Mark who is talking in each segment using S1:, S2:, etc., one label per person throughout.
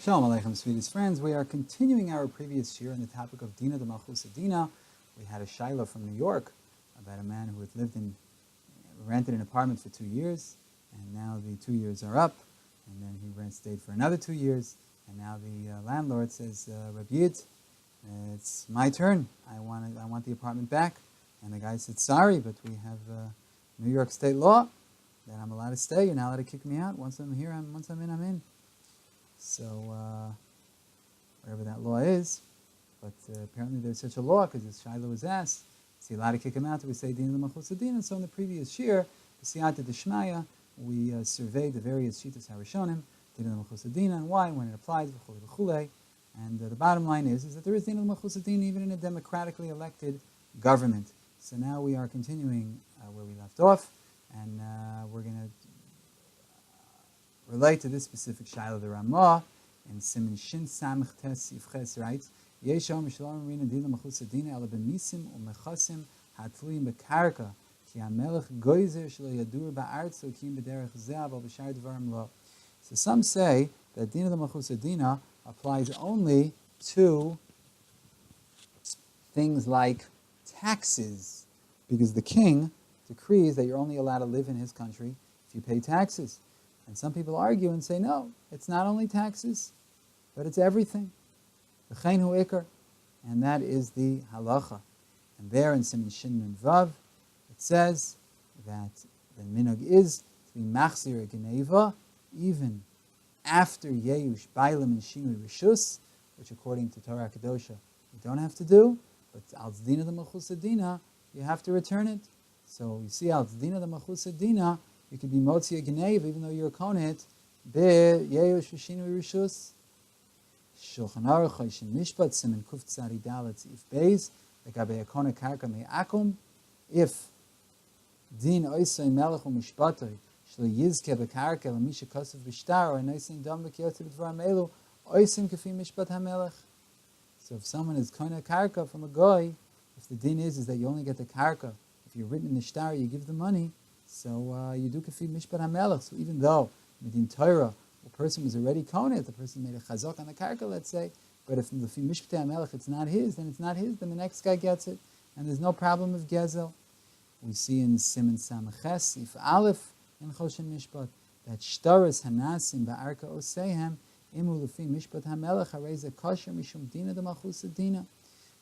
S1: Shalom Aleichem, sweetest friends. We are continuing our previous year on the topic of Dina the Malchus Dina. We had a Shiloh from New York about a man who had rented an apartment for 2 years, and now the 2 years are up, and then he stayed for another 2 years, and now the landlord says, Rabbi Yid, it's my turn. I want the apartment back. And the guy said, sorry, but we have New York state law that I'm allowed to stay. You're not allowed to kick me out. Once I'm here, once I'm in. So, whatever that law is, but apparently there's such a law because this Shiloh was asked, is he allowed to kick him out? Do we say Dina l'Malchus Dina? So in the previous year, the Siyata D'Shmaya, we surveyed the various Shitas HaRishonim, Dina l'Malchus Dina, and why, when it applies, v'chulei. And the bottom line is that there is Dina l'Malchus Dina even in a democratically elected government. So now we are continuing where we left off, and we're going to relate to this specific Shiloh. The Ramah in Siman Shin Samech Tes Yivches writes, Yeshom Shalom Rina Dina Machus Dina Ela B'Misim U'Mechasim Hatluim B'Karka Ki HaMelech Goyzer Shelo Yadur Ba'artz Okim B'Derech Ze'av Al B'Shar Dvarim Lo. So some say that Dina the Machus Dina applies only to things like taxes, because the king decrees that you're only allowed to live in his country if you pay taxes. And some people argue and say, no, it's not only taxes, but it's everything. V'chein hu ikar. And that is the halacha. And there in Siman Shin Nun Vav, it says that the minhag is to be machzir a geneva, even after Yeush Bailam and Shinui Rishus, which according to Torah Kedosha, you don't have to do, but al Dina the Malchus Dina, you have to return it. So you see, al Dina the Malchus Dina, you could be motzi a geneva even though you're a konet, be Yeush Shinui Rishus. Shulchan Aruch Choshen Mishpat Siman Kuf Tzadi Dalet If Beis Legabe Akona Karka Me'akum, if Din Oisay Melech u'Mishpatoi Shlo Yizke Bekarka L'Misha Kosev B'Shtar or Noisin Dom B'Kiyotze B'Dvar Melu Oisim Kefi Mishpat HaMelech. So if someone is Kona Karka from a goy, if the din is that you only get the Karka, if you're written in the Shtar, you give the money, so you do Kefi Mishpat HaMelech. So even though Medin Torah, the person was already Konet, the person made a Chazak on the Karka, let's say, but if the Kefi Mishpat HaMelech it's not his, then it's not his, then the next guy gets it, and there's no problem of Gezel. We see in Siman Samches, if Aleph in Choshen Mishpat, that Shtaris Hanasim Ba'arka Osehem, Imu Lefi Mishpat HaMelech, Hareza Kosher Mishum Dina the Malchus Dina.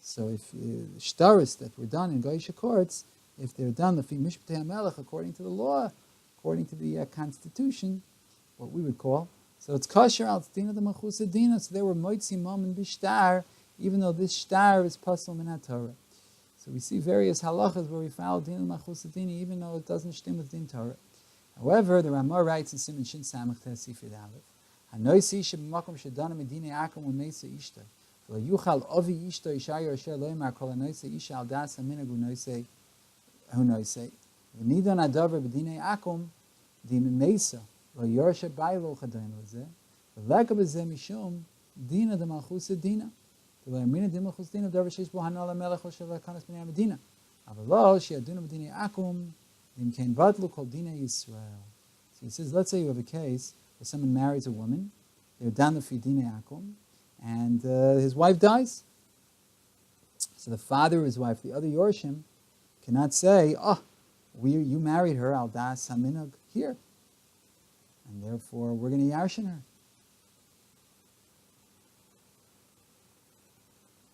S1: So if Shtaris that were done in Goyish courts, if they're done Lefi Mishpat HaMelech, according to the law, according to the constitution, what we would call, so it's Kosher Al Dina the Malchus Dina, so they were Moitzi Mom and Bishtar, even though this Shtar is Pasal Min HaTorah. So we see various halachas where we follow Din al-Malchus Dina, even though it doesn't stem with Din Torah. However, the Ramah writes in Siman Shin Samech Tes Yifid Aleph, Hanoisi sheb'makom shedana medina akum u'neisa ishta, v'lo yuchal ovi ishta isha yorsheh lo yimar kol hanoisa isha al das haminag hunoisei, v'nidon adavar b'dinei akum dimeisa lo yorsheh baylo chadayin lezeh, v'leka b'zeh mishum Dina the Malchus Dina. So if he says, let's say you have a case where someone marries a woman, they're done the Fidine Akum, and his wife dies. So the father of his wife, the other Yorshim, cannot say, you married her, al das haminag, here. And therefore we're going to yarshin her.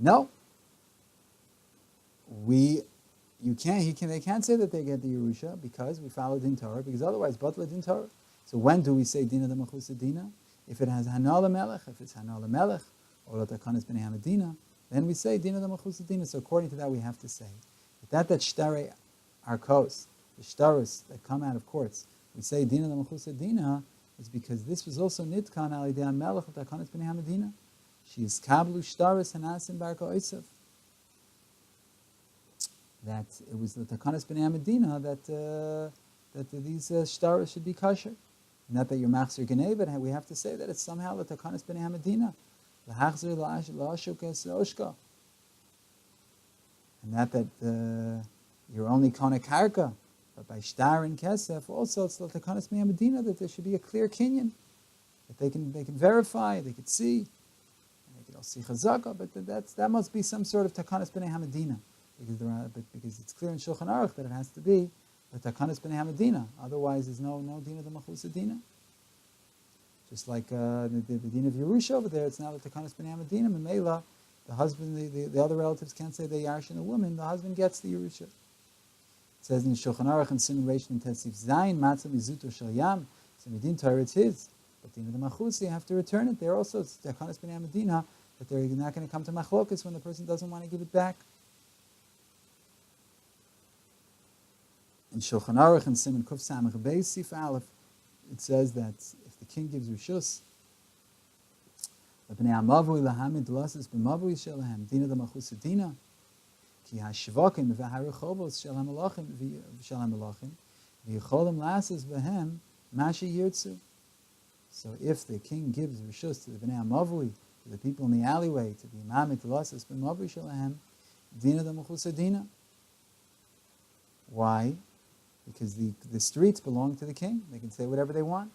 S1: No, they can't say that they get the Yerusha because we follow Din Torah, because otherwise, Batla Din Torah. So when do we say Dina the Malchus Dina? If it has Hanal Melech, if it's Hanal Melech, or Lotakanis B'nei Hamadina, then we say Dina the Malchus Dina. So according to that, we have to say that Shtare Arkos, the Shtaros that come out of courts, we say Dina the Malchus Dina is because this was also Nitkan Al Yidei Melech Lotakanis B'nei Hamadina. She is kablu shtaris hanasim barka oisav. That it was the takanas b'nei Medina that these shtaris should be kosher. Not that you're machzir genei, but we have to say that it's somehow the takanas b'nei Medina. L'hachzir la'ashuk es oshka. And not that you're only kona karka, but by shtar and kesef also it's the takanas b'nei Medina that there should be a clear kinyan. that they can verify, they could see, and they could also see chazaka, but that must be some sort of takanas b'nei hamadina, because it's clear in Shulchan Aruch that it has to be the takanas b'nei hamadina. Otherwise, there's no dina the machusa dina. Just like the din of Yerusha over there, it's now the takanas b'nei hamadina. Memela, the husband, the other relatives can't say they yarshin the woman. The husband gets the Yerusha. It says in Shulchan Aruch and Siman Reish Intensif Zayin Matzah Mizuto Shel Yam. So Midin Torah it's his, but Dina the Machusa you have to return it. There also it's takanas b'nei hamadina, but they're not going to come to machlokas when the person doesn't want to give it back. In Shulchan Aruch and Siman Kuf Samach Beis Sif Aleph, it says that if the king gives rishus, B'nei Amavui lahamid dlasses b'mavui shelahem Dina the Machusa Dina ki hashvakim v'harichovos shel hamelachim v'yicholim lasses b'hem mashi yirtzu. So if the king gives rishus to the B'nei Amavui, to the people in the alleyway, to be mamid dlasses b'mavui shelahem Dina the Machusa Dina. Why? Because the streets belong to the king. They can say whatever they want.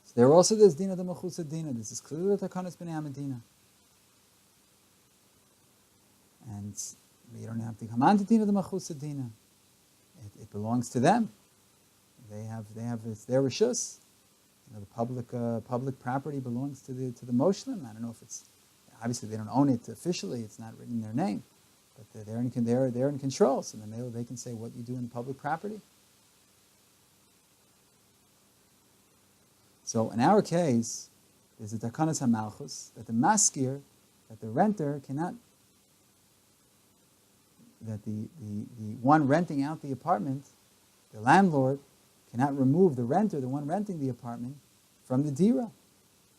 S1: So there also there's Dina the Machusa Dina. This is clearly the takanas b'nei hamadina. And you don't have to come on to Dina the Machusa Dina. It belongs to them. It's their rishus. The public property belongs to the Moshlim. I don't know if it's obviously they don't own it officially; it's not written in their name, but they're in control. So then they can say what you do in public property. So in our case, there's a takanas hamalchus that the maskir, that the renter cannot, that the one renting out the apartment, the landlord, cannot remove the renter, the one renting the apartment, from the dira.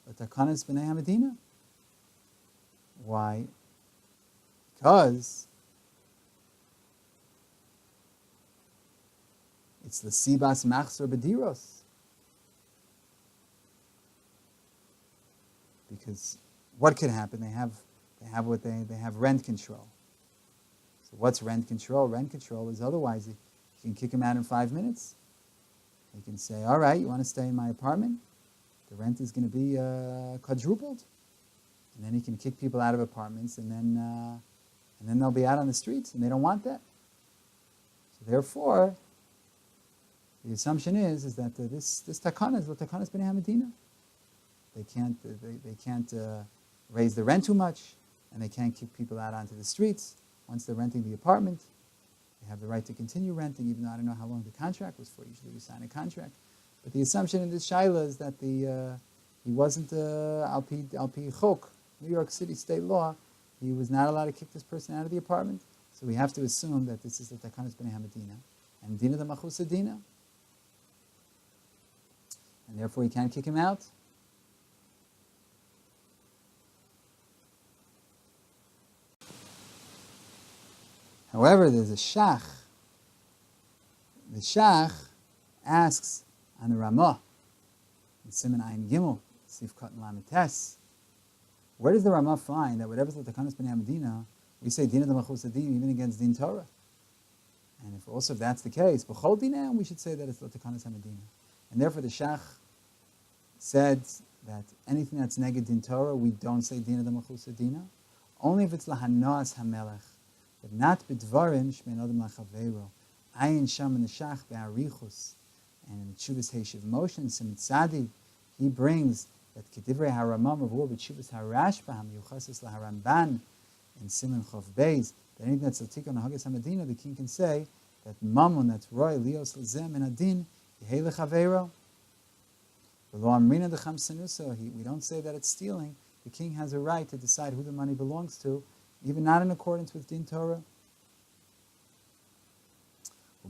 S1: But takanas b'nei hamadina. Why? Because it's the sibas machzor b'diros. Because what could happen? They have rent control. So what's rent control? Rent control is otherwise you can kick him out in 5 minutes. You can say, all right, you want to stay in my apartment? The rent is going to be quadrupled. And then he can kick people out of apartments, and then they'll be out on the streets, and they don't want that. So therefore, the assumption is that this takana is the takanas b'nei hamadina. They can't raise the rent too much, and they can't kick people out onto the streets. Once they're renting the apartment, they have the right to continue renting, even though I don't know how long the contract was for. Usually we sign a contract. But the assumption in this shaila is that he wasn't al pi chok, New York City state law, he was not allowed to kick this person out of the apartment. So we have to assume that this is the takanas b'nei hamadina, and Dina the Machusa Dina. And therefore he can't kick him out. However, there's a shach. The shach asks on the Ramah, in Siman Ayin Gimel, Sif Katan Lamites, where does the Ramah find that whatever's the takanas b'nei hamadina, we say Dina the Machusa Dina even against Din Torah? And if that's the case, b'chol Dina, we should say that it's the takanas hamadina. And therefore the shach said that anything that's neged Din Torah, we don't say Dina the Machusa Dina, only if it's lahanoas hamelech, but not b'dvarim shmein adam lachaveiro. Ayin sham in the shach be'arichus, and in the Tshuvas Heishiv Moshe, Siman Tzadi, he brings that Kedivrei Haramam of Ur b'Tshuvas Harashba Hamiyuchasis LaHaramban in Siman Chov Beis, that anything that's Latikon Hagas Hamadina, the king can say that Mammon, that's Roy, Lios Lezem and Adin, Yehei Lechaveiro. V'lo Amrina Decham Sanuso, we don't say that it's stealing. The king has a right to decide who the money belongs to, even not in accordance with Din Torah.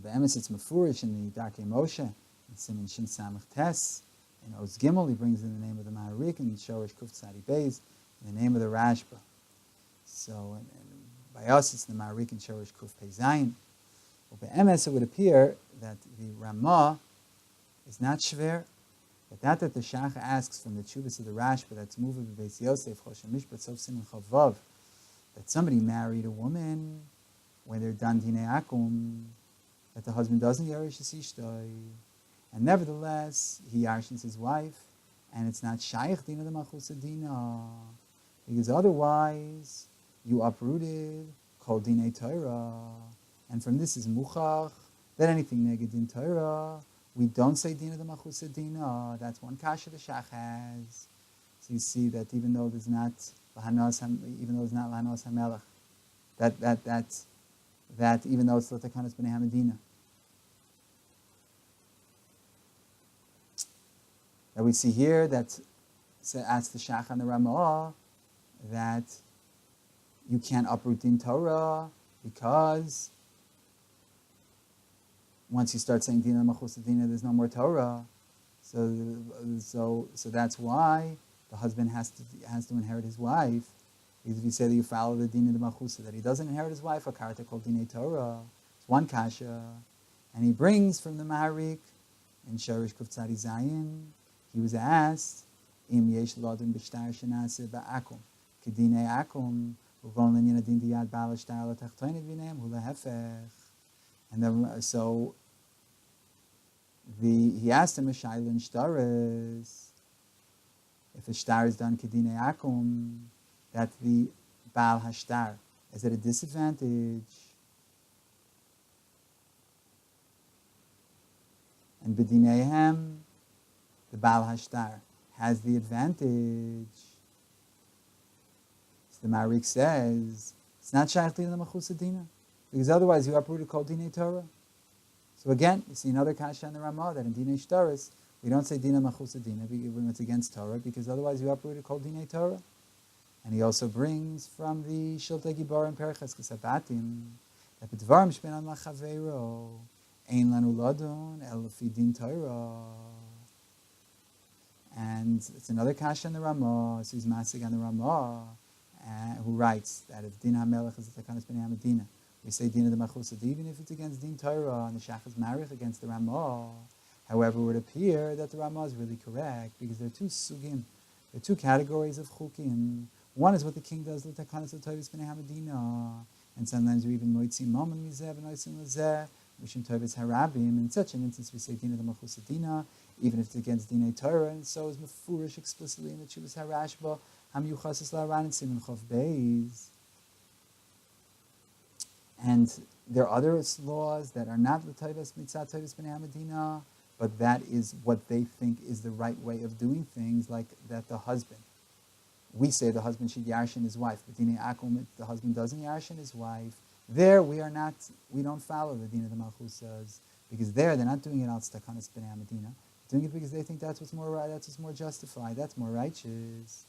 S1: Be'emes it's mefurish in the Darkei Moshe, in Siman Shin Samach Tes, in Oz Gimel he brings in the name of the Maharik, and in Shorish Kuf Tzadi Beis, in the name of the Rashba. So and by us it's the Maharik and Shorish Kuf Pei Zayin. Be'emes it would appear that the Ramah is not shver, but that the Shach asks from the Tshuvas of the Rashba, that's Muva B'Beis Yosef, Choshen Mishpat, Sof Siman Chavav, that somebody married a woman when they're done Dinei Akum, that the husband doesn't Yerush his Ishtoi, and nevertheless he yarshins his wife, and it's not Shaykh Dina the Machusa Dina, because otherwise you uprooted Kol Dinei Torah, and from this is Muchach, that anything neged in Torah, we don't say Dina the Machusa Dina. That's one kasha the Shach has. So you see that even though there's not Lahanos HaMelech, that even though it's L'takanas B'nei HaMedina, that we see here that asks the Shach and the Ramah that you can't uproot Din Torah because once you start saying Dina Machusa Dina, there's no more Torah. So that's why the husband has to inherit his wife. Because if you say that you follow the Dina Machusa, that he doesn't inherit his wife, a karta called Dina Torah. It's one kasha. And he brings from the Maharik in Sharish Kuftzadi Zayin, he was asked, Im yesh lodin b'shtar shenase ba'akum, kedine akum, uvon l'nyin adin diyad ba'al shtar l'tachtoinet v'neim hu lehefech. And then, so he asked him a shailin shtaris, if a shtar is done kedine akum, that the Baal Hashtar is at a disadvantage. And B'dinehem, the Baal Hashtar has the advantage. So the Marik says, it's not Shaykh Dina Machusa Dina, because otherwise you uprooted Kol Dinei Torah. So again, you see another kasha in the Ramah that in Dinei Shtaris, we don't say Dina Machusa Dina when it's against Torah, because otherwise you uprooted Kol Dinei Torah. And he also brings from the Shiltei Giborim Periches Kesabatim that B'dvarim Shbenan Lachaveiro Ein Lanu Ladun El Fi Din Torah. And it's another kasha in the Ramah, so he's Masig on the Ramah, who writes that if Din HaMelech is the Takanas B'nei HaMedina, we say Dina the Machusa, even if it's against Din Torah, and the Shach is Marich against the Ramah. However, it would appear that the Ramah is really correct, because there are two sugim, there are two categories of chukim. One is what the king does, l'takanas l'tovis b'nei HaMedina, and sometimes we even moitzi momon mizeh v'noisim l'zeh, mishum tovis harabim. In such an instance, we say Dina the Machusa Dina, even if it's against Dinei Torah, and so is mefurish explicitly in the Chuvas Harashba, ham yuchasis la'aran and simin chof beis. And there are other laws that are not l'tovis mitzat tovis b'nei HaMedina, but that is what they think is the right way of doing things, like that the husband. We say the husband should yarshin his wife, but Dinei Akum, the husband doesn't yarshin his wife. There we don't follow the Dina the Malchusas, because they're not doing it out stakanas b'nei HaMedina. They're doing it because they think that's what's more right, that's what's more justified, that's more righteous.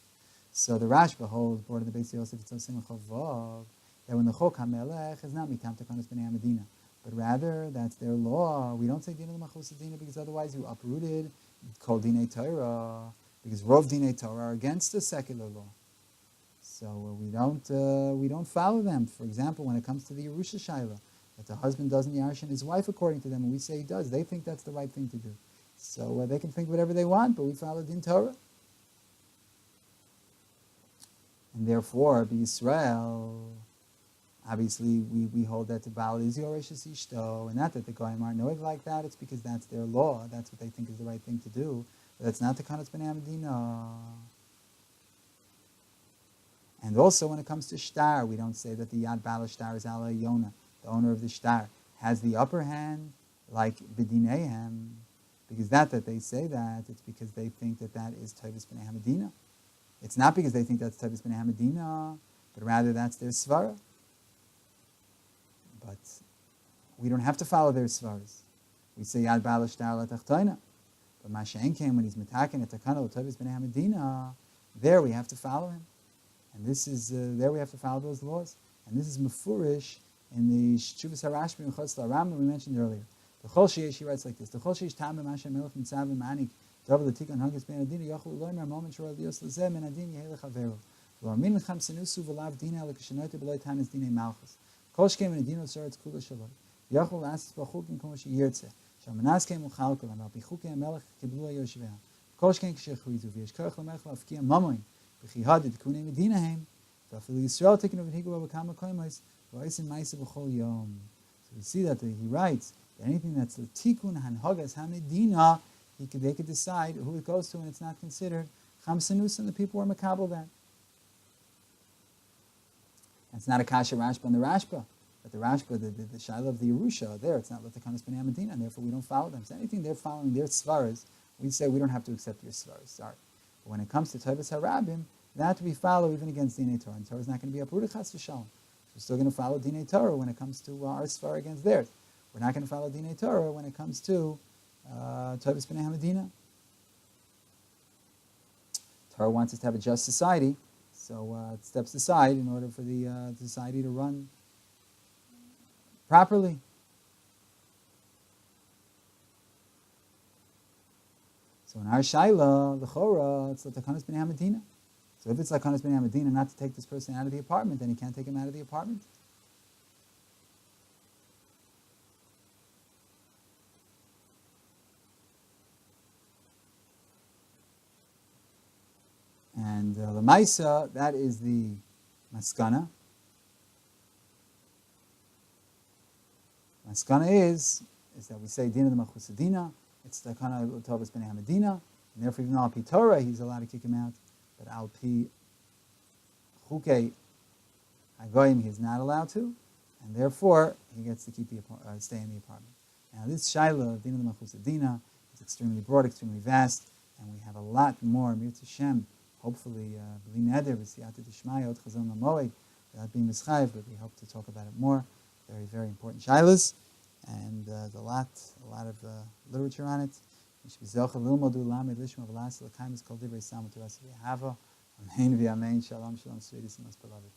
S1: So the Rashba holds, born in the Beis Yosef Tzimcha Vav, that when the Chok HaMelech is not mitam stakanas b'nei HaMedina, but rather that's their law. We don't say Dina the Malchusas Dina because otherwise you uprooted Kol Dinei Torah. Because Rov Dinei Torah are against the secular law, so we don't follow them. For example, when it comes to the Yerusha Shaila, that the husband doesn't yarshin his wife according to them, and we say he does, they think that's the right thing to do. So they can think whatever they want, but we follow Din Torah, and therefore, B'Yisrael, obviously we hold that the Baal is Yoresh Ishto, and not that the Goyim aren't knowing like that. It's because that's their law. That's what they think is the right thing to do. That's not the Takanas B'nei HaMedina. And also when it comes to shtar, we don't say that the Yad Bala shtar is Ala Yona, the owner of the shtar, has the upper hand like B'dinehem, because that they say that, it's because they think that is Tovis B'nei HaMedina. It's not because they think that's Tovis B'nei HaMedina, but rather that's their svara. But we don't have to follow their svaras. We say Yad Bala shtar la tachtoina. But Mashain came when he's mitaken at Takana L'Tovis B'nei HaMedina, there we have to follow him. And this is, there we have to follow those laws. And this is Mefurish in the Shuvas Harashbi and Chotz L'Rambam we mentioned earlier. The Chol Sheish, he writes like this, the Chol Sheish Tamim Masha Melech Mitzav Manik, Davar L'Tikon Hagis Ben Adina, Yochel L'Oimer Moment Shor Lios L'Zeh Men Adin Yehei L'Chavero. V'Amin L'Cham Senusu V'Lav Dina L'Kashanoite B'Loi Tanis Dinei Malchus. Kol Shkem and Adino Soretz Kula Shaloi. Yochel L'Asis B'Chukim Komo Sheyirtzeh. שהמנס קיים וחלקו להם, על פי חוקי המלך קיבלו היושביה. כל שכן כשהכריזו, ויש כרך למלך להפקיע ממוין, וכי הד תקוני מדינה הם, ואפילו ישראל תקנו ונהיגו בה בכמה קוימוס, ועושים מייסה בכל יום. So we see that he writes But anything that's the tikkun hanhagas hamedina, they could decide who it goes to, and it's not considered chamsanus, and the people were makabel that. And it's not a kasha Rashba and the Rashba, but the Rashba, the Shaila of the Yerusha, there, it's not L'takanas B'nei Medina, and therefore we don't follow them. So anything they're following their svaras, we say we don't have to accept your svaras, sorry. But when it comes to Tovas HaRabim, that we follow even against Dinei Torah, and Torah is not going to be uprooted chas v'shalom. We're still going to follow Dinei Torah when it comes to our svar against theirs. We're not going to follow Dinei Torah when it comes to Tovas B'nei Medina. Torah wants us to have a just society, so it steps aside in order for the society to run properly. So in our Shaila, the Chora, it's L'takanas B'nei Medina. So if it's L'takanas B'nei Medina not to take this person out of the apartment, then he can't take him out of the apartment. And the Maisa, that is the Maskana. Maskana is that we say Dina the Machus Dina, it's the Kana Tovas B'nei Medina, and therefore even Al Pi Torah, he's allowed to kick him out, but Al Pi Chukei Hagoyim, he's not allowed to, and therefore he gets to keep stay in the apartment. Now this Shaila of Dina the Machus Dina is extremely broad, extremely vast, and we have a lot more, Mir Tishem, hopefully, B'li Neder, V'siyata D'Shmaya, Od Chazon L'Moed, without being mischayev, but we hope to talk about it more. Very, very important shailas, and there's a lot of literature on it. Mishbizelcha Lilmodu Lamed Lishma V'las L'Kaimis Kol Divrei Samu Torah V'Hava. Amen v'Amen. Shalom, shalom, sweetest and most beloved.